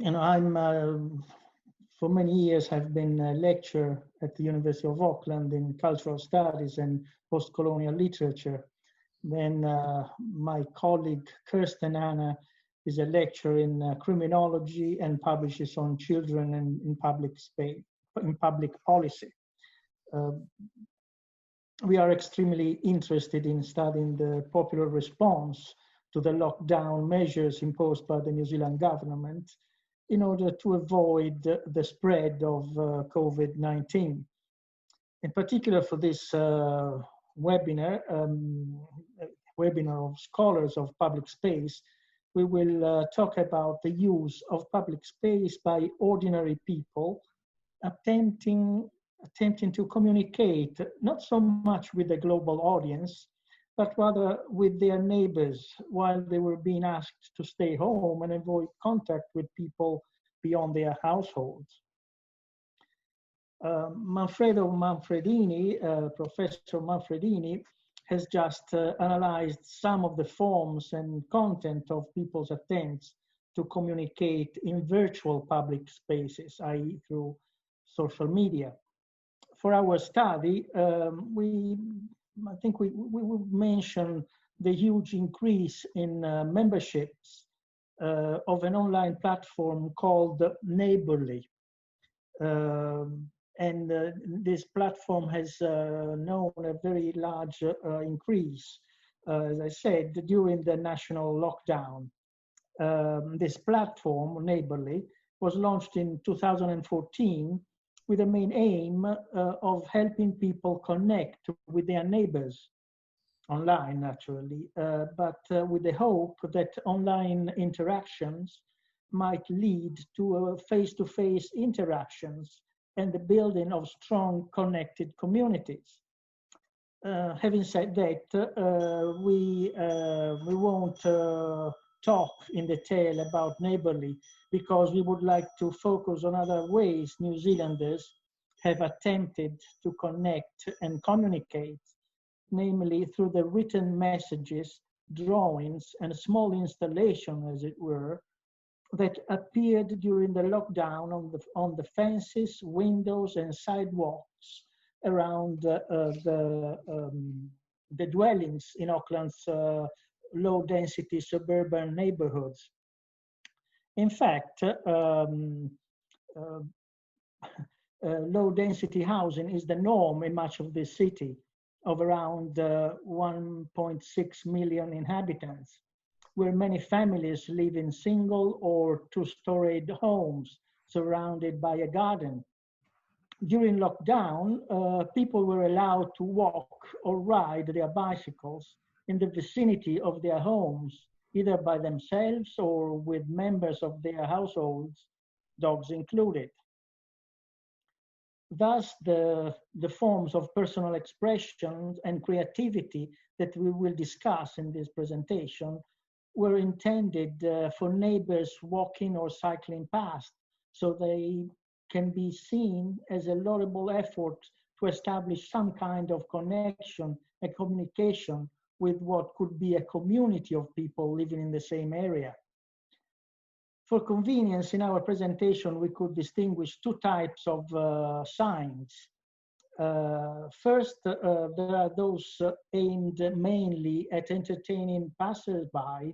I'm for many years have been a lecturer at the University of Auckland in cultural studies and post-colonial literature. Then my colleague Kirsten Anna is a lecturer in criminology and publishes on children and in public space, in public policy. Uh, we are extremely interested in studying the popular response to the lockdown measures imposed by the New Zealand government in order to avoid the spread of COVID-19. In particular, for this webinar of scholars of public space, we will talk about the use of public space by ordinary people attempting to communicate not so much with the global audience, but rather with their neighbors while they were being asked to stay home and avoid contact with people beyond their households. Professor Manfredini, has just analyzed some of the forms and content of people's attempts to communicate in virtual public spaces, i.e. through social media. For our study, I think we would mention the huge increase in memberships of an online platform called Neighborly. And this platform has known a very large increase, as I said, during the national lockdown. This platform, Neighborly, was launched in 2014 with the main aim of helping people connect with their neighbors, online naturally, but with the hope that online interactions might lead to face-to-face interactions and the building of strong connected communities. Having said that, we won't talk in detail about Neighborly because we would like to focus on other ways New Zealanders have attempted to connect and communicate, namely through the written messages, drawings, and small installation, as it were, that appeared during the lockdown on the fences, windows, and sidewalks around the dwellings in Auckland's low-density suburban neighborhoods. In fact, low-density housing is the norm in much of the city of around 1.6 million inhabitants, where many families live in single or two-storied homes surrounded by a garden. During lockdown, people were allowed to walk or ride their bicycles in the vicinity of their homes, either by themselves or with members of their households, dogs included. Thus, the forms of personal expression and creativity that we will discuss in this presentation were intended for neighbors walking or cycling past, so they can be seen as a laudable effort to establish some kind of connection and communication with what could be a community of people living in the same area. For convenience, in our presentation, we could distinguish two types of signs. First, there are those aimed mainly at entertaining passers-by,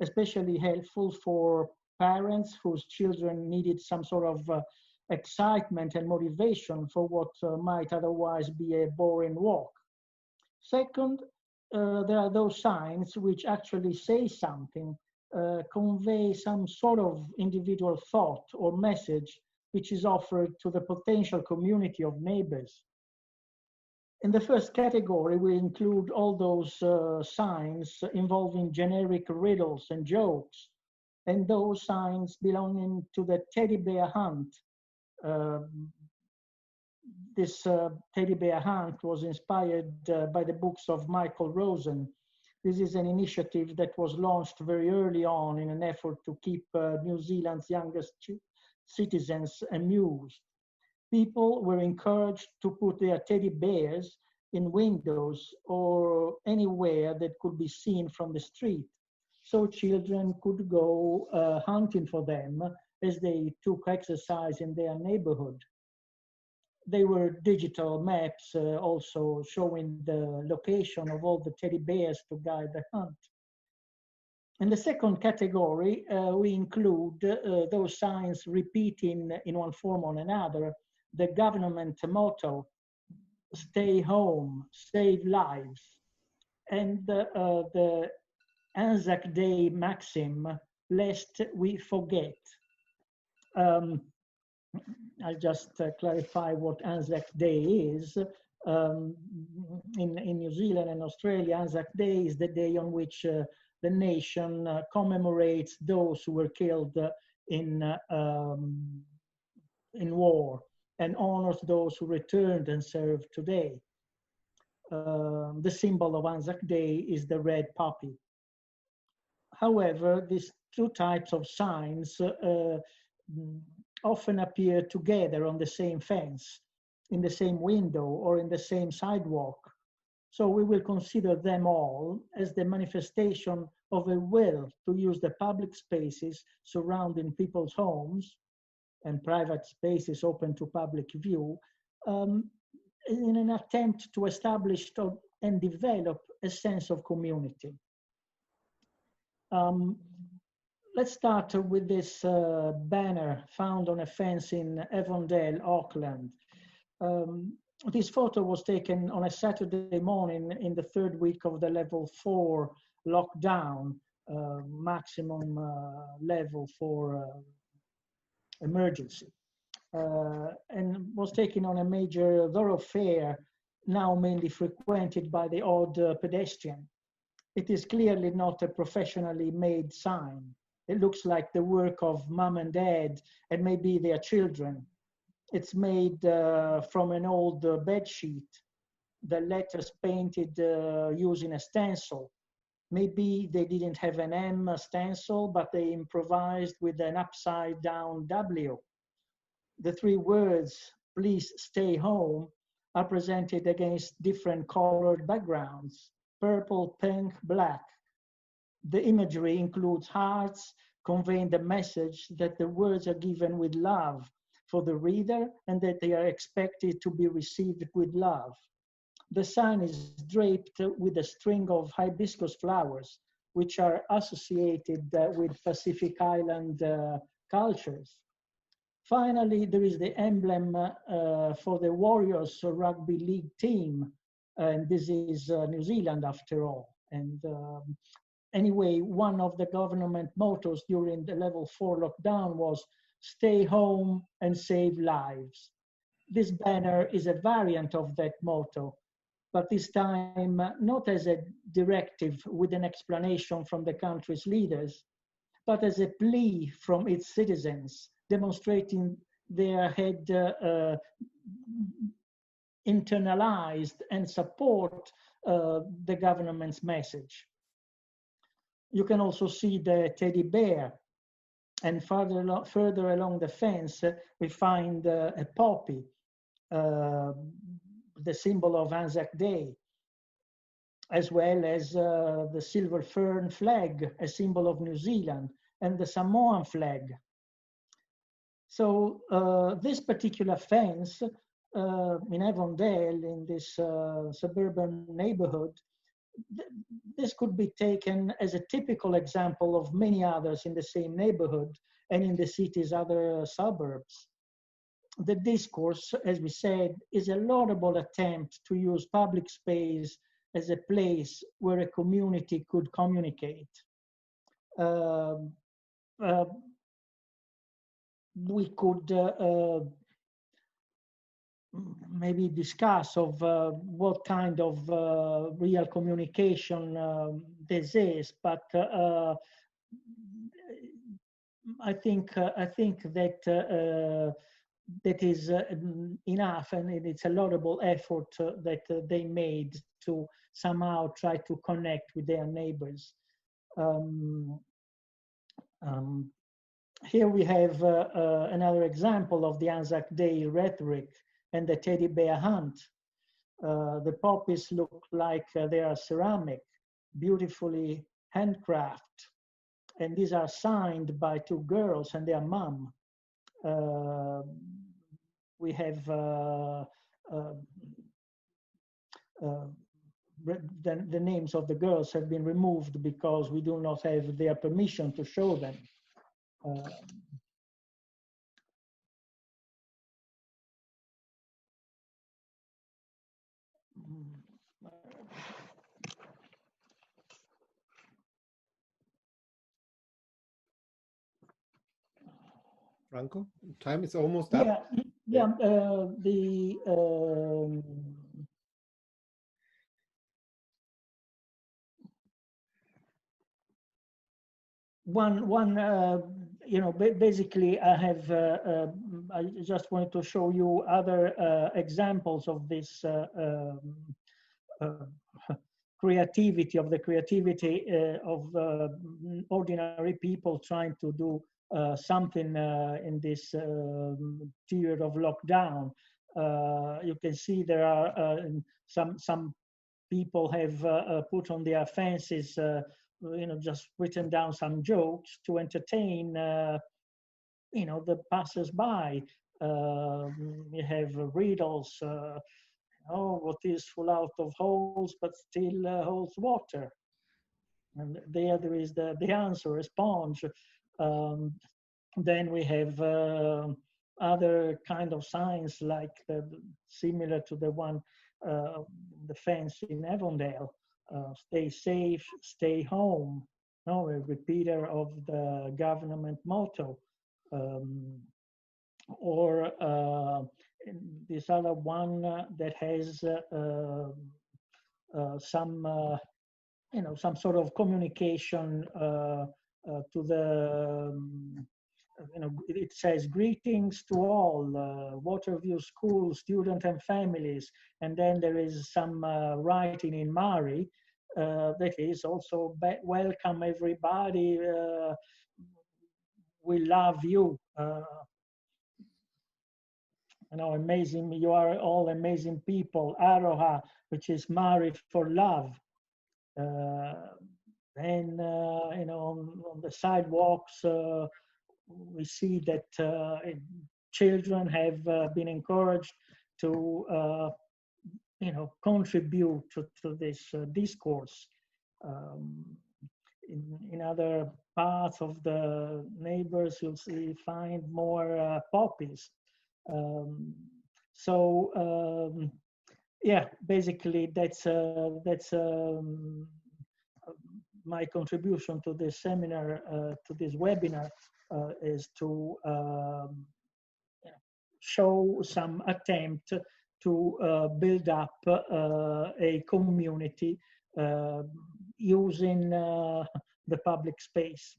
especially helpful for parents whose children needed some sort of excitement and motivation for what might otherwise be a boring walk. Second, there are those signs which actually say something, convey some sort of individual thought or message which is offered to the potential community of neighbors. In the first category, we include all those signs involving generic riddles and jokes, and those signs belonging to the teddy bear hunt. This teddy bear hunt was inspired by the books of Michael Rosen. This is an initiative that was launched very early on in an effort to keep New Zealand's youngest citizens amused. People were encouraged to put their teddy bears in windows or anywhere that could be seen from the street, so children could go hunting for them as they took exercise in their neighborhood. They were digital maps also showing the location of all the teddy bears to guide the hunt. In the second category, we include those signs repeating in one form or another the government motto, stay home, save lives, and the Anzac Day maxim, lest we forget. Um, I'll just clarify what Anzac Day is. In New Zealand and Australia, Anzac Day is the day on which the nation commemorates those who were killed in war and honors those who returned and serve today. The symbol of Anzac Day is the red poppy. However, these two types of signs often appear together on the same fence, in the same window, or in the same sidewalk. So we will consider them all as the manifestation of a will to use the public spaces surrounding people's homes and private spaces open to public view in an attempt to establish and develop a sense of community. Let's start with this banner found on a fence in Avondale, Auckland. This photo was taken on a Saturday morning in the third week of the level 4 lockdown, maximum level for emergency, and was taken on a major thoroughfare now mainly frequented by the odd pedestrian. It is clearly not a professionally made sign. It looks like the work of mom and dad and maybe their children. It's made from an old bed sheet, the letters painted using a stencil. Maybe they didn't have an M stencil, but they improvised with an upside down W. The three words, please stay home, are presented against different colored backgrounds, purple, pink, black. The imagery includes hearts, conveying the message that the words are given with love for the reader and that they are expected to be received with love. The sign is draped with a string of hibiscus flowers, which are associated with Pacific Island cultures. Finally, there is the emblem for the Warriors Rugby League team, and this is New Zealand after all. And anyway, one of the government mottos during the level 4 lockdown was stay home and save lives. This banner is a variant of that motto, but this time not as a directive with an explanation from the country's leaders, but as a plea from its citizens, demonstrating they had internalized and support the government's message. You can also see the teddy bear, and further along the fence, we find a poppy, the symbol of Anzac Day, as well as the silver fern flag, a symbol of New Zealand, and the Samoan flag. So this particular fence in Avondale, in this suburban neighborhood, this could be taken as a typical example of many others in the same neighborhood and in the city's other suburbs. The discourse, as we said, is a laudable attempt to use public space as a place where a community could communicate. We could maybe discuss of what kind of real communication this is, but I think that that is enough, and it's a laudable effort that they made to somehow try to connect with their neighbors. Here we have another example of the Anzac Day rhetoric and the teddy bear hunt. The poppies look like they are ceramic, beautifully handcrafted. and these are signed by two girls and their mom. Uh, we have uh, uh, the names of the girls have been removed because we do not have their permission to show them. Uh, Franco, time is almost yeah, up. yeah. One you know, basically I have I just wanted to show you other examples of this creativity, of the creativity of ordinary people trying to do something in this period of lockdown. You can see there are some people have put on their fences, you know, just written down some jokes to entertain, you know, the passers-by. You have riddles. Oh, what is full out of holes but still holds water? And there is the answer, a sponge. Um, then we have other kind of signs like similar to the one, the fence in Avondale. Stay safe, stay home. No, a repeater of the government motto. Um, or this other one that has some, you know, some sort of communication to the, you know, it says greetings to all, Waterview School students and families, and then there is some writing in Mari that is also welcome everybody, we love you. You know, amazing, you are all amazing people. Aroha, which is Mari for love. Uh, and you know, on the sidewalks, we see that children have been encouraged to, you know, contribute to this discourse. Um, in other parts of the neighbors, you'll see find more poppies. Um, so yeah, basically that's my contribution to this seminar, to this webinar, is to show some attempt to build up a community using the public space.